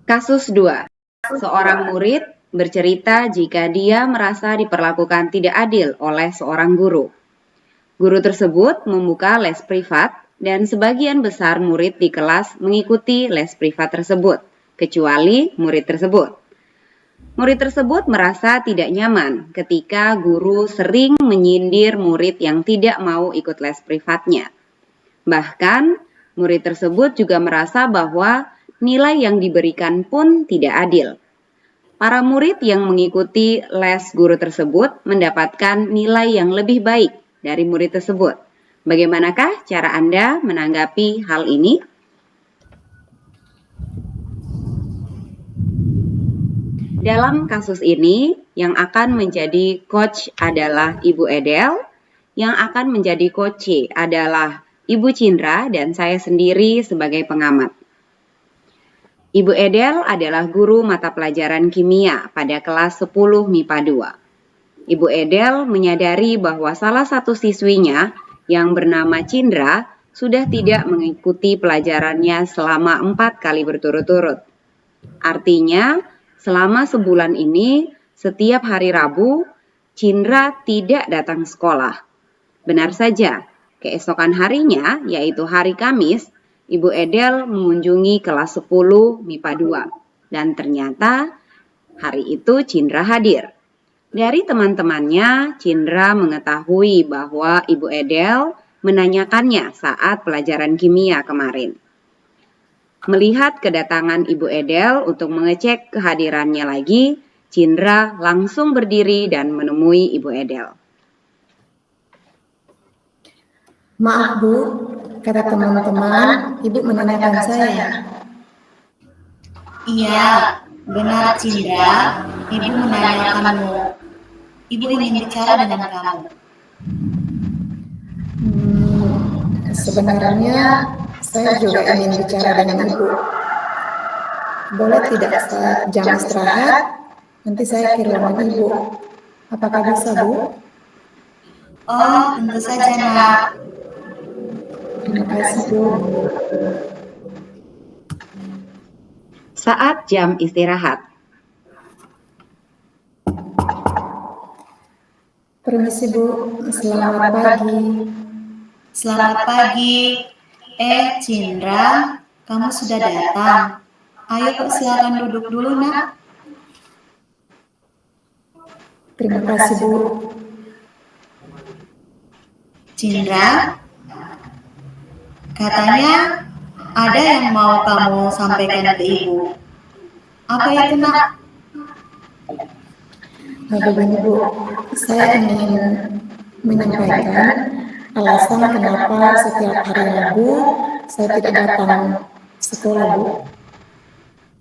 Kasus 2. Seorang murid bercerita jika dia merasa diperlakukan tidak adil oleh seorang guru. Guru tersebut membuka les privat dan sebagian besar murid di kelas mengikuti les privat tersebut, kecuali murid tersebut. Murid tersebut merasa tidak nyaman ketika guru sering menyindir murid yang tidak mau ikut les privatnya. Bahkan, murid tersebut juga merasa bahwa nilai yang diberikan pun tidak adil. Para murid yang mengikuti les guru tersebut mendapatkan nilai yang lebih baik dari murid tersebut. Bagaimanakah cara Anda menanggapi hal ini? Dalam kasus ini, yang akan menjadi coach adalah Ibu Edel, yang akan menjadi coach adalah Ibu Cindra, dan saya sendiri sebagai pengamat. Ibu Edel adalah guru mata pelajaran kimia pada kelas 10 MIPA 2. Ibu Edel menyadari bahwa salah satu siswinya yang bernama Cindra sudah tidak mengikuti pelajarannya selama 4 kali berturut-turut. Artinya, selama sebulan ini, setiap hari Rabu, Cindra tidak datang sekolah. Benar saja, keesokan harinya, yaitu hari Kamis, Ibu Edel mengunjungi kelas 10 MIPA 2. Dan ternyata hari itu Cindra hadir. Dari teman-temannya, Cindra mengetahui bahwa Ibu Edel menanyakannya saat pelajaran kimia kemarin. Melihat kedatangan Ibu Edel untuk mengecek kehadirannya lagi, Cindra langsung berdiri dan menemui Ibu Edel. Maaf Bu, kata teman-teman, Ibu menanyakan saya. Iya, benar Cindra, Ibu menanyakanmu. Ibu ingin bicara dengan kamu. Sebenarnya saya juga ingin bicara dengan Ibu. Boleh tidak saat jam istirahat? Nanti saya ke ruangan Ibu. Apakah bisa Bu? Oh, tentu saja nak. Terima kasih Bu. Saat jam istirahat. Permisi Bu, selamat pagi. Selamat pagi. Cindra, kamu sudah datang. Ayo silakan duduk dulu nak. Terima kasih Bu. Cindra, katanya ada yang mau kamu sampaikan ke Ibu. Apa itu nak? Begini Bu, saya ingin menyampaikan alasan kenapa setiap hari Rabu saya tidak datang sekolah Bu.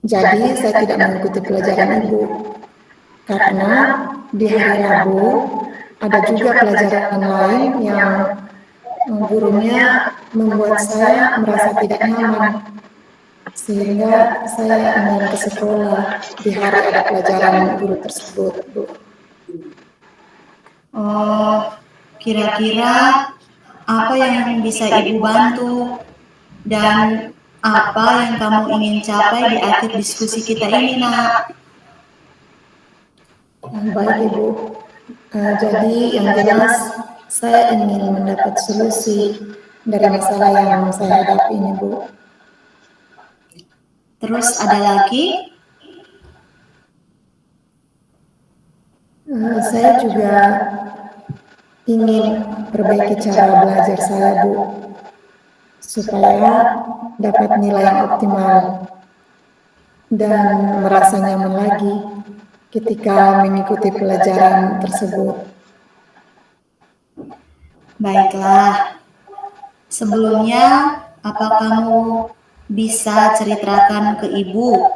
Jadi saya tidak mengikuti pelajaran Ibu. Karena di hari Rabu ada juga pelajaran lain yang gurunya membuat saya merasa tidak nyaman. Sehingga saya ingin ke sekolah di hari ada pelajaran guru tersebut, Bu. Oh, kira-kira apa yang bisa Ibu bantu dan apa yang kamu ingin capai di akhir diskusi kita ini, nak? Baik Ibu, jadi yang jelas saya ingin mendapat solusi dari masalah yang saya hadapi ini Bu. Terus ada lagi? Saya juga ingin perbaiki cara belajar saya Bu, supaya dapat nilai yang optimal dan merasa nyaman lagi ketika mengikuti pelajaran tersebut. Baiklah. Sebelumnya, apa kamu bisa ceritakan ke Ibu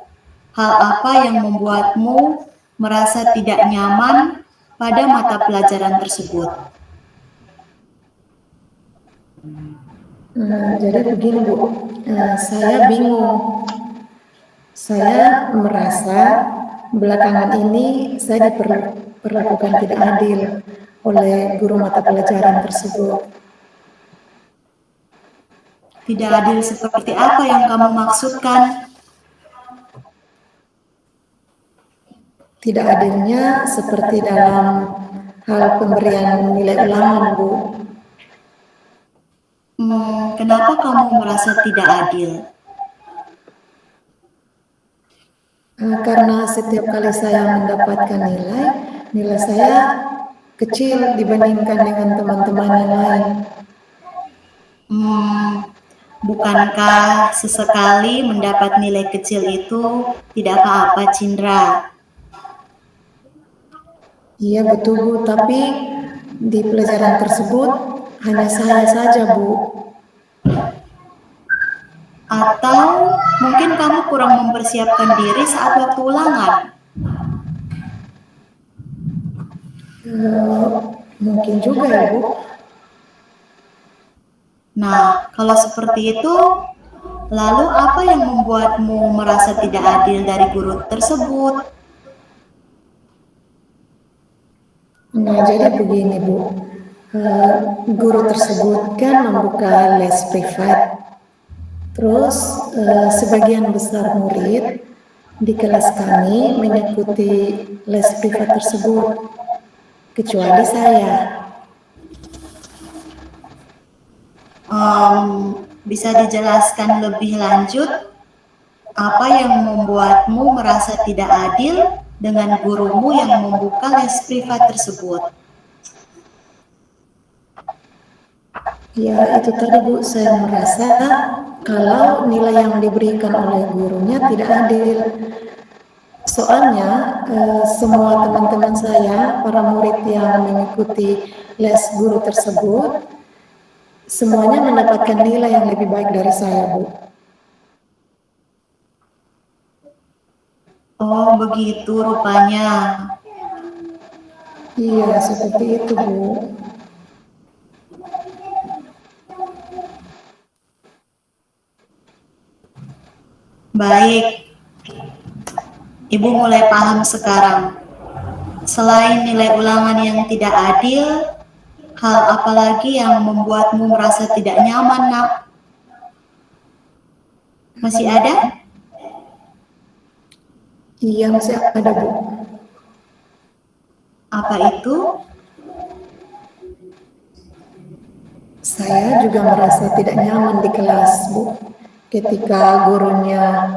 hal apa yang membuatmu merasa tidak nyaman pada mata pelajaran tersebut? Jadi begini Bu, saya bingung. Saya merasa belakangan ini saya diperlakukan tidak adil oleh guru mata pelajaran tersebut. Tidak adil seperti apa yang kamu maksudkan? tidak adilnya seperti dalam hal pemberian nilai ulangan, Bu. Kenapa kamu merasa tidak adil? Karena setiap kali saya mendapatkan nilai, nilai saya kecil dibandingkan dengan teman-teman yang lain. Bukankah sesekali mendapat nilai kecil itu tidak apa-apa, Cindra? Iya betul, Bu, tapi di pelajaran tersebut hanya saya saja, Bu. Atau mungkin kamu kurang mempersiapkan diri saat waktu ulangan? Mungkin juga ya, Bu. Nah, kalau seperti itu, lalu apa yang membuatmu merasa tidak adil dari guru tersebut? Nah, jadi begini, Bu. Guru tersebut kan membuka les privat. Terus sebagian besar murid di kelas kami mengikuti les privat tersebut, kecuali saya. Bisa dijelaskan lebih lanjut apa yang membuatmu merasa tidak adil dengan gurumu yang membuka les privat tersebut? Ya, itu tadi, Bu, saya merasa kalau nilai yang diberikan oleh gurunya tidak adil. Soalnya semua teman-teman saya, para murid yang mengikuti les guru tersebut, semuanya mendapatkan nilai yang lebih baik dari saya, Bu. Oh, begitu rupanya. Iya, seperti itu, Bu. Baik, Ibu mulai paham sekarang. Selain nilai ulangan yang tidak adil, hal apa lagi yang membuatmu merasa tidak nyaman, Nak? Masih ada? Iya, masih ada, Bu. Apa itu? Saya juga merasa tidak nyaman di kelas, Bu. Ketika gurunya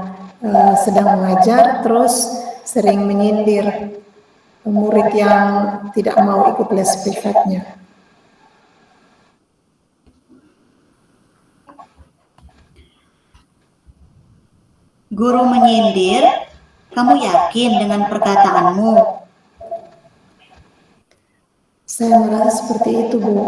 sedang mengajar, terus sering menyindir murid yang tidak mau ikut les privatnya. Guru menyindir, kamu yakin dengan perkataanmu? Saya merasa seperti itu, Bu.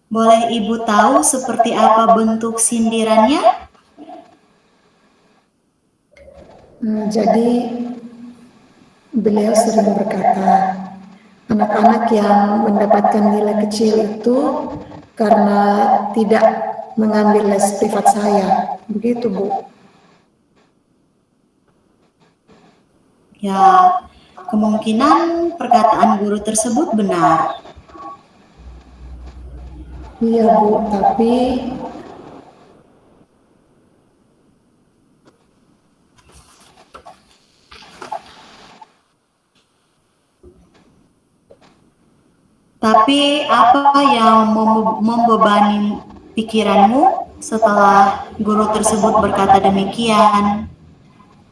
Boleh Ibu tahu seperti apa bentuk sindirannya? Jadi beliau sering berkata, anak-anak yang mendapatkan nilai kecil itu karena tidak mengambil les privat saya. Begitu, Bu. Ya, kemungkinan perkataan guru tersebut benar. Iya, Bu, Tapi apa yang membebani pikiranmu setelah guru tersebut berkata demikian?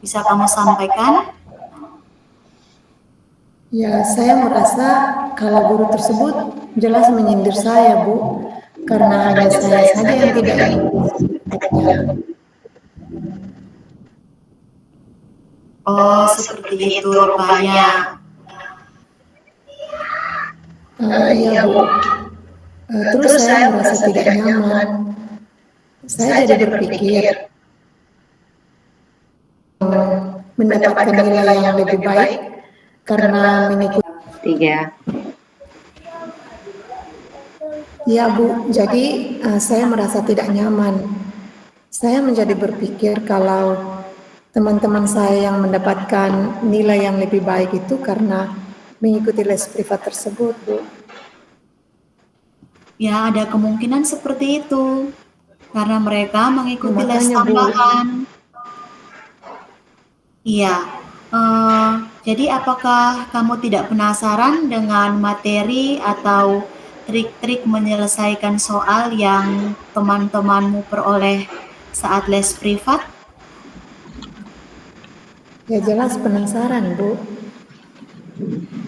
Bisa kamu sampaikan? ya, saya merasa kalau guru tersebut jelas menyindir saya, Bu, karena hanya saya saja yang tidak ikut. Oh, seperti itu rupanya. Iya, Bu. Terus saya merasa tidak nyaman. Saya jadi berpikir mendapatkan nilai yang lebih baik karena mengikuti. 3. Ya, Bu, jadi saya merasa tidak nyaman. Saya menjadi berpikir kalau teman-teman saya yang mendapatkan nilai yang lebih baik itu karena mengikuti les privat tersebut, Bu. Ya, ada kemungkinan seperti itu. karena mereka mengikuti les Makanya, Bu. tambahan. Iya. Jadi apakah kamu tidak penasaran dengan materi atau trik-trik menyelesaikan soal yang teman-temanmu peroleh saat les privat? Ya jelas penasaran, Bu.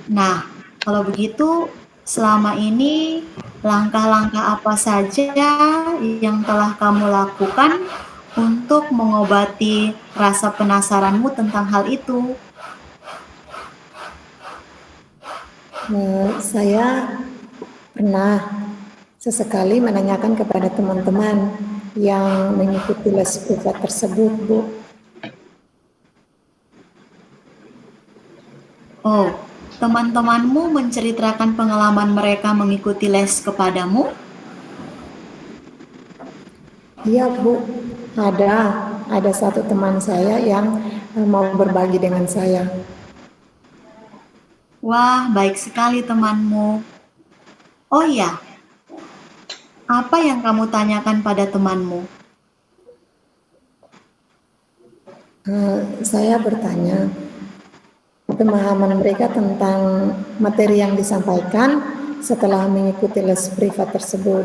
Nah, kalau begitu, selama ini langkah-langkah apa saja yang telah kamu lakukan untuk mengobati rasa penasaranmu tentang hal itu? Saya pernah sesekali menanyakan kepada teman-teman yang mengikuti les privat tersebut, Bu. Oh, teman-temanmu menceritakan pengalaman mereka mengikuti les kepadamu? Iya, Bu. Ada satu teman saya yang mau berbagi dengan saya. Wah, baik sekali temanmu. Oh iya, apa yang kamu tanyakan pada temanmu? Saya bertanya pemahaman mereka tentang materi yang disampaikan setelah mengikuti les privat tersebut.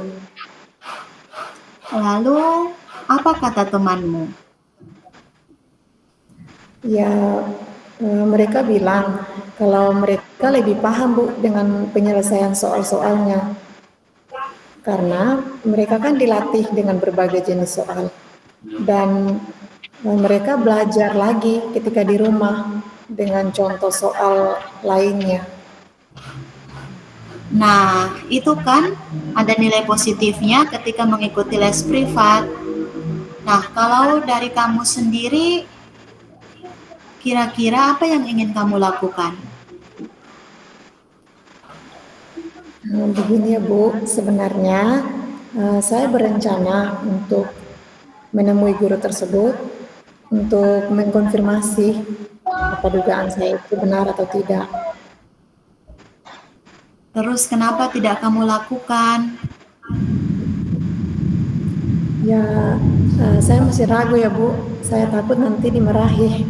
Lalu, apa kata temanmu? Ya, mereka bilang kalau mereka lebih paham, Bu, dengan penyelesaian soal-soalnya. Karena mereka kan dilatih dengan berbagai jenis soal. Dan mereka belajar lagi ketika di rumah dengan contoh soal lainnya. Nah, itu kan ada nilai positifnya ketika mengikuti les privat. Nah, kalau dari kamu sendiri, kira-kira apa yang ingin kamu lakukan? Begini ya, Bu, sebenarnya saya berencana untuk menemui guru tersebut untuk mengkonfirmasi apa dugaan saya itu benar atau tidak. Terus kenapa tidak kamu lakukan? Ya, saya masih ragu ya, Bu. Saya takut nanti dimarahi.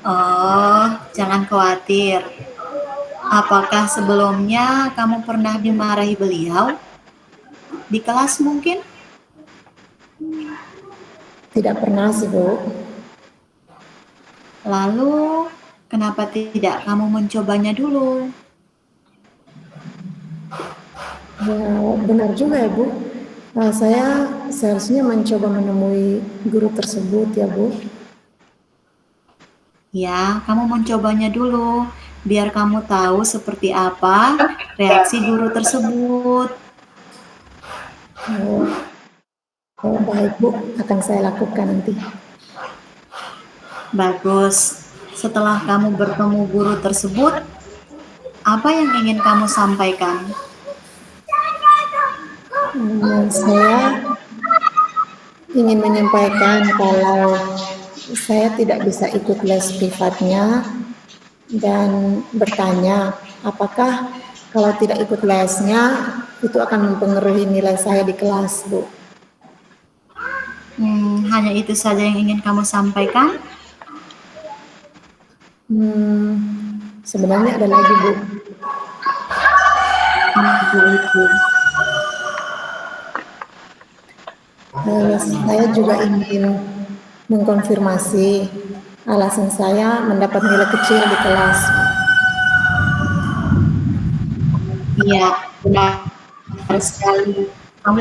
Oh, jangan khawatir. Apakah sebelumnya kamu pernah dimarahi beliau? Di kelas mungkin? Tidak pernah sih, Bu. Lalu, kenapa tidak kamu mencobanya dulu? Ya, benar juga ya, Bu. Saya seharusnya mencoba menemui guru tersebut ya, Bu. Ya, kamu mencobanya dulu, biar kamu tahu seperti apa reaksi guru tersebut. Baik, Bu, akan saya lakukan nanti. Bagus. Setelah kamu bertemu guru tersebut, apa yang ingin kamu sampaikan? Saya ingin menyampaikan kalau saya tidak bisa ikut les privatnya dan bertanya apakah kalau tidak ikut lesnya itu akan mempengaruhi nilai saya di kelas, Bu. Hanya itu saja yang ingin kamu sampaikan? Sebenarnya ada lagi, Bu. Saya juga ingin mengkonfirmasi alasan saya mendapat nilai kecil di kelas. Iya, benar sekali. Kamu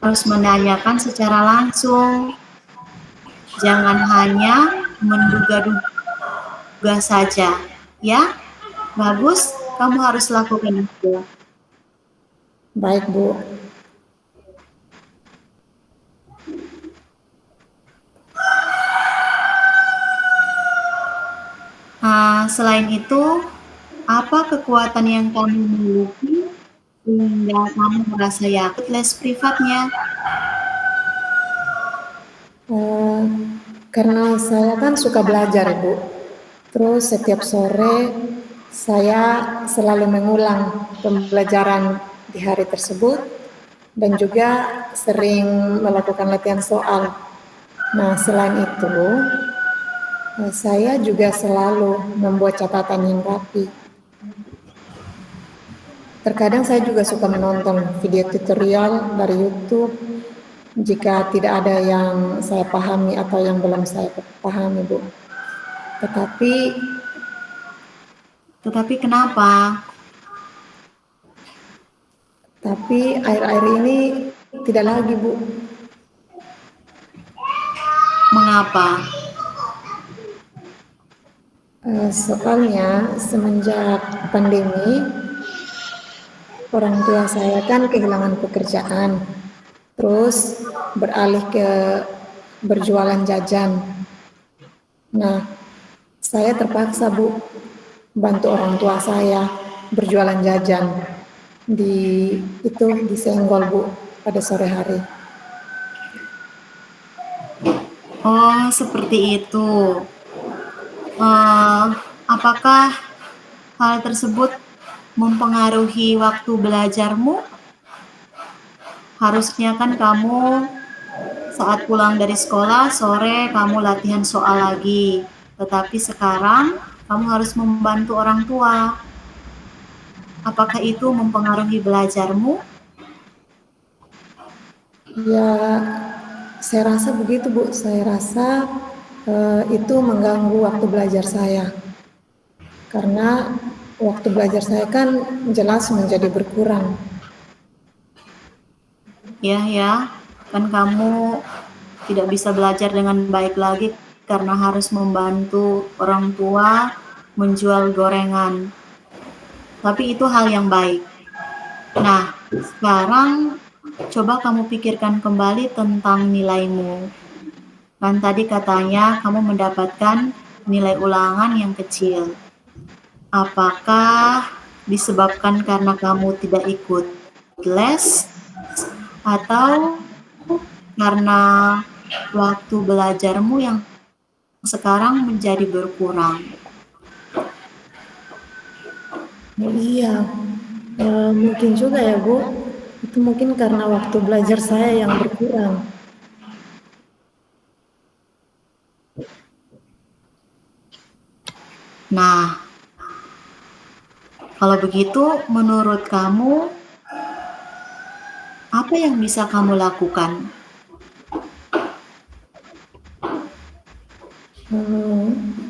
harus menanyakan secara langsung. Jangan hanya menduga-duga saja, ya. Bagus, kamu harus lakukan itu. Baik, Bu. Selain itu, apa kekuatan yang kamu miliki sehingga kamu merasa yakin les privatnya? Karena saya kan suka belajar, Bu. Terus setiap sore saya selalu mengulang pembelajaran di hari tersebut dan juga sering melakukan latihan soal. Nah, selain itu, saya juga selalu membuat catatan yang rapi. Terkadang saya juga suka menonton video tutorial dari YouTube jika tidak ada yang saya pahami atau yang belum saya pahami, Bu. Tetapi Tetapi kenapa? akhir-akhir ini tidak lagi, Bu. Mengapa? Soalnya semenjak pandemi, orang tua saya kan kehilangan pekerjaan, terus beralih ke berjualan jajan. Nah, saya terpaksa, Bu, bantu orang tua saya berjualan jajan di Senggol, Bu, pada sore hari. Oh, seperti itu. Apakah hal tersebut mempengaruhi waktu belajarmu? Harusnya kan kamu saat pulang dari sekolah sore kamu latihan soal lagi. Tetapi sekarang kamu harus membantu orang tua. Apakah itu mempengaruhi belajarmu? Ya, saya rasa begitu, Bu. Saya rasa itu mengganggu waktu belajar saya. Karena waktu belajar saya kan jelas menjadi berkurang. Ya, kan kamu tidak bisa belajar dengan baik lagi karena harus membantu orang tua menjual gorengan. Tapi itu hal yang baik. Nah, sekarang coba kamu pikirkan kembali tentang nilaimu. Kan tadi katanya kamu mendapatkan nilai ulangan yang kecil. Apakah disebabkan karena kamu tidak ikut les atau karena waktu belajarmu yang sekarang menjadi berkurang? Oh iya, mungkin juga ya, Bu. Itu mungkin karena waktu belajar saya yang berkurang. Nah, kalau begitu menurut kamu apa yang bisa kamu lakukan?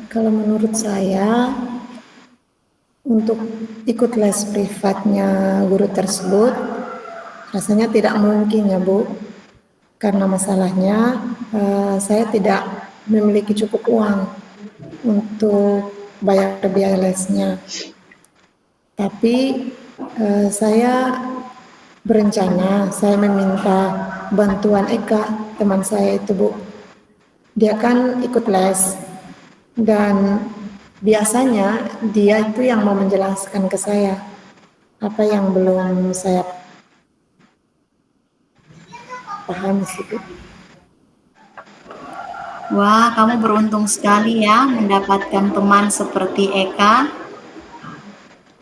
Kalau menurut saya, untuk ikut les privatnya guru tersebut, rasanya tidak mungkin ya, Bu. Karena masalahnya saya tidak memiliki cukup uang untuk bayar biaya lesnya. Tapi saya berencana, saya meminta bantuan Eka, teman saya itu, Bu. Dia kan ikut les dan biasanya dia itu yang mau menjelaskan ke saya apa yang belum saya paham sih, Bu. Wah, kamu beruntung sekali ya mendapatkan teman seperti Eka.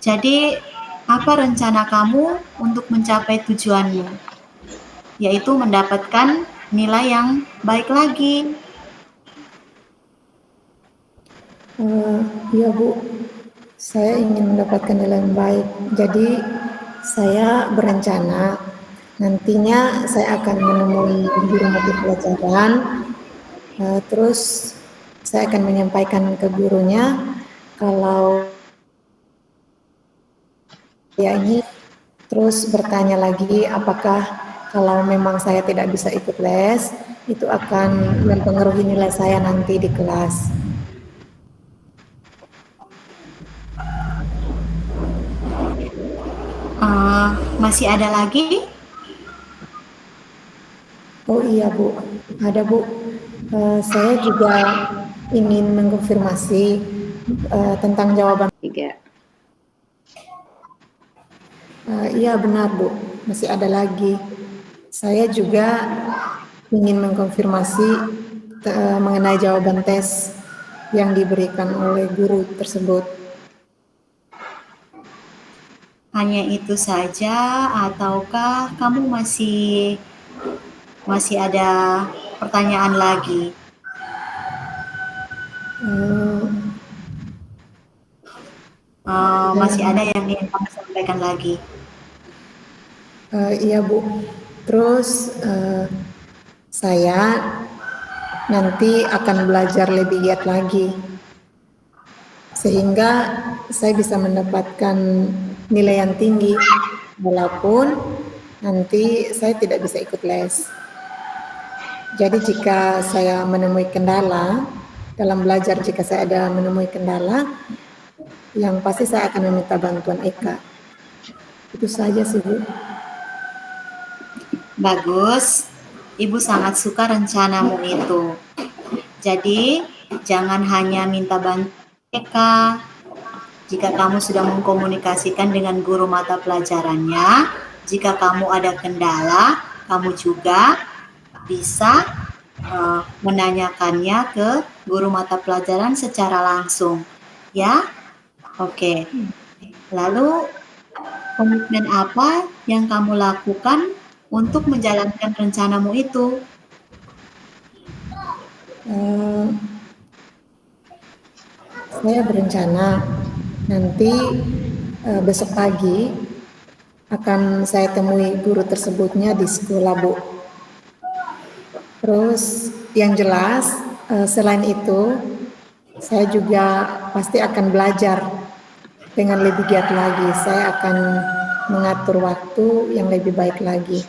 Jadi, apa rencana kamu untuk mencapai tujuanmu? Yaitu mendapatkan nilai yang baik lagi. Iya, Bu, saya ingin mendapatkan nilai yang baik. Jadi saya berencana nantinya saya akan menemui guru mata pelajaran, terus saya akan menyampaikan ke gurunya kalau ya ini, terus bertanya lagi apakah kalau memang saya tidak bisa ikut les, itu akan mempengaruhi nilai saya nanti di kelas. Masih ada lagi? Oh iya, Bu, ada, Bu. Saya juga ingin mengkonfirmasi tentang jawaban. 3. Iya benar, Bu, masih ada lagi. Saya juga ingin mengkonfirmasi mengenai jawaban tes yang diberikan oleh guru tersebut. hanya itu saja ataukah kamu masih ada pertanyaan lagi? Eh, Masih ada dan yang ingin kamu sampaikan lagi? iya Bu. Terus saya nanti akan belajar lebih giat lagi sehingga saya bisa mendapatkan nilai yang tinggi walaupun nanti saya tidak bisa ikut les. Jadi jika saya menemui kendala dalam belajar, jika saya ada menemui kendala, yang pasti saya akan meminta bantuan Eka. Itu saja sih Bu. Bagus, Ibu sangat suka rencanamu itu. Jadi, jangan hanya minta bantuan Eka. Jika kamu sudah mengkomunikasikan dengan guru mata pelajarannya, jika kamu ada kendala, kamu juga bisa menanyakannya ke guru mata pelajaran secara langsung. Ya, oke. Lalu, komitmen apa yang kamu lakukan untuk menjalankan rencanamu itu? Saya berencana nanti besok pagi akan saya temui guru tersebutnya di sekolah Bu. Terus yang jelas selain itu saya juga pasti akan belajar dengan lebih giat lagi. Saya akan mengatur waktu yang lebih baik lagi.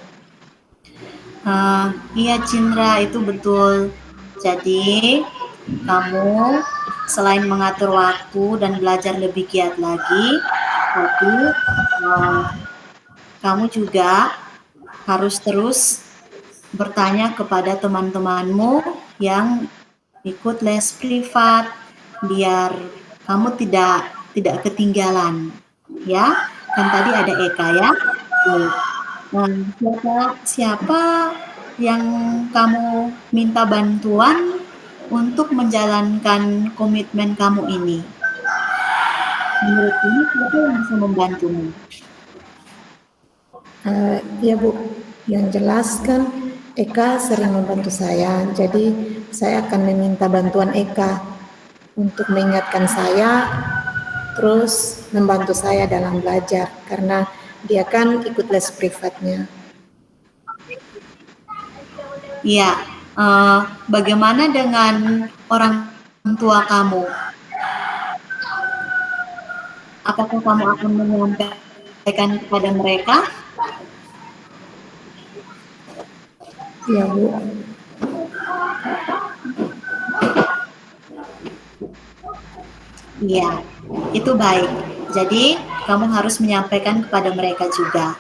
Iya Cindra, itu betul. Jadi, kamu selain mengatur waktu dan belajar lebih giat lagi, tapi kamu juga harus terus bertanya kepada teman-temanmu yang ikut les privat, biar kamu tidak ketinggalan, ya. Kan tadi ada Eka ya. Siapa yang kamu minta bantuan untuk menjalankan komitmen kamu ini? Menurut kamu siapa yang bisa membantumu? Ya Bu, yang jelas kan Eka sering membantu saya, jadi saya akan meminta bantuan Eka untuk mengingatkan saya, terus membantu saya dalam belajar, karena dia kan ikut les privatnya. Iya, bagaimana dengan orang tua kamu? Apakah kamu akan menyampaikan kepada mereka? Ya Bu. Iya, itu baik. Jadi, kamu harus menyampaikan kepada mereka juga.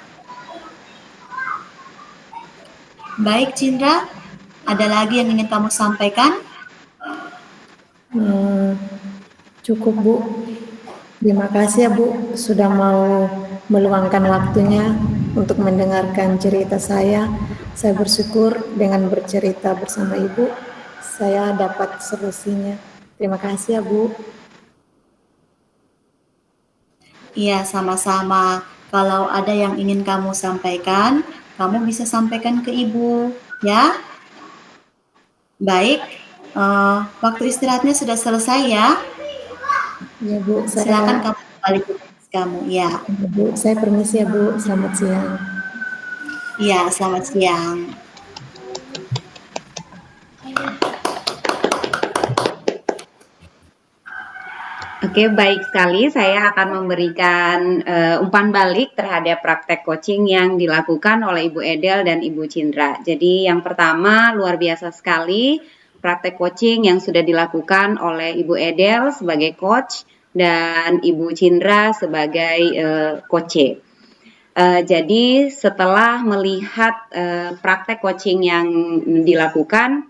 Baik, Cindra, ada lagi yang ingin kamu sampaikan? Cukup Bu. Terima kasih ya Bu sudah mau meluangkan waktunya untuk mendengarkan cerita saya. Saya bersyukur dengan bercerita bersama Ibu, saya dapat solusinya. Terima kasih ya Bu. Iya, sama-sama. Kalau ada yang ingin kamu sampaikan, kamu bisa sampaikan ke ibu, ya. Baik, waktu istirahatnya sudah selesai ya. Ya Bu, Silakan kamu kembali ke kelas kamu. Ya, Bu, saya permisi ya Bu. Selamat siang. iya, selamat siang. Oke, baik sekali. Saya akan memberikan umpan balik terhadap praktek coaching yang dilakukan oleh Ibu Edel dan Ibu Cindra. Jadi yang pertama luar biasa sekali praktek coaching yang sudah dilakukan oleh Ibu Edel sebagai coach dan Ibu Cindra sebagai coach. Jadi setelah melihat praktek coaching yang dilakukan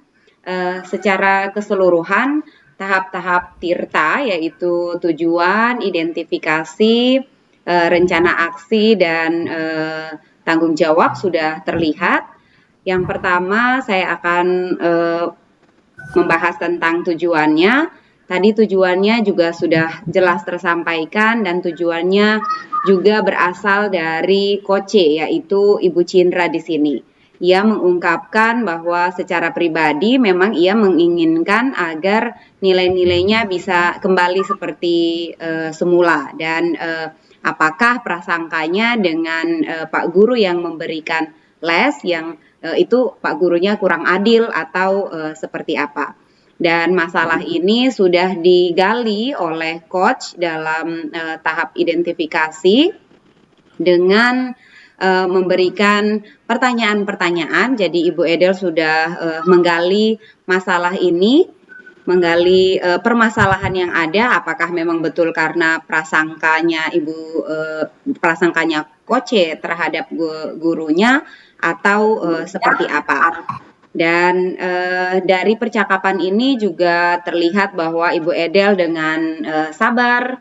secara keseluruhan, tahap-tahap TIRTA yaitu tujuan, identifikasi, rencana aksi, dan tanggung jawab sudah terlihat. Yang pertama saya akan membahas tentang tujuannya. Tadi tujuannya juga sudah jelas tersampaikan dan tujuannya juga berasal dari Coach, yaitu Ibu Cindra di sini. Ia mengungkapkan bahwa secara pribadi memang ia menginginkan agar nilai-nilainya bisa kembali seperti semula dan apakah prasangkanya dengan Pak Guru yang memberikan les yang itu Pak Gurunya kurang adil atau seperti apa. Dan masalah ini sudah digali oleh coach dalam tahap identifikasi dengan memberikan pertanyaan-pertanyaan. Jadi Ibu Edel sudah menggali masalah ini, menggali permasalahan yang ada, apakah memang betul karena prasangkanya prasangkanya coach terhadap gurunya atau seperti apa. Dan dari percakapan ini juga terlihat bahwa Ibu Edel dengan sabar,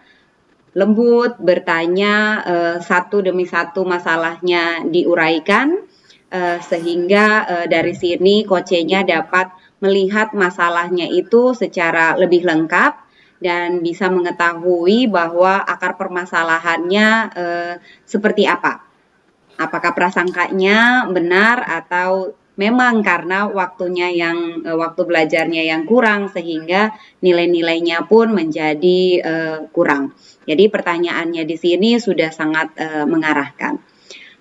lembut, bertanya satu demi satu masalahnya diuraikan, sehingga dari sini coachnya dapat melihat masalahnya itu secara lebih lengkap dan bisa mengetahui bahwa akar permasalahannya seperti apa. Apakah prasangkanya benar atau memang karena waktu belajarnya yang kurang sehingga nilai-nilainya pun menjadi kurang. Jadi pertanyaannya di sini sudah sangat mengarahkan.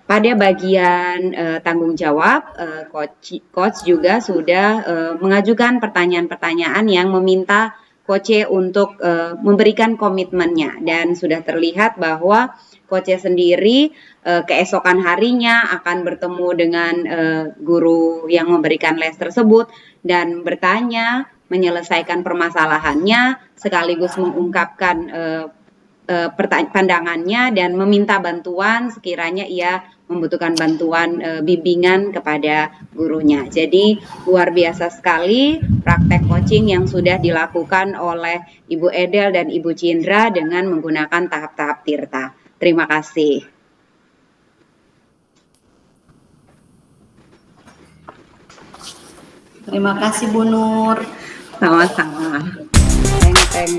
Pada bagian tanggung jawab, coach juga sudah mengajukan pertanyaan-pertanyaan yang meminta coach untuk memberikan komitmennya dan sudah terlihat bahwa coach sendiri keesokan harinya akan bertemu dengan guru yang memberikan les tersebut dan bertanya, menyelesaikan permasalahannya sekaligus mengungkapkan pandangannya dan meminta bantuan sekiranya ia membutuhkan bantuan bimbingan kepada gurunya. Jadi luar biasa sekali praktek coaching yang sudah dilakukan oleh Ibu Edel dan Ibu Cindra dengan menggunakan tahap-tahap tirta. Terima kasih. Terima kasih Bu Nur. Sama-sama. Teng.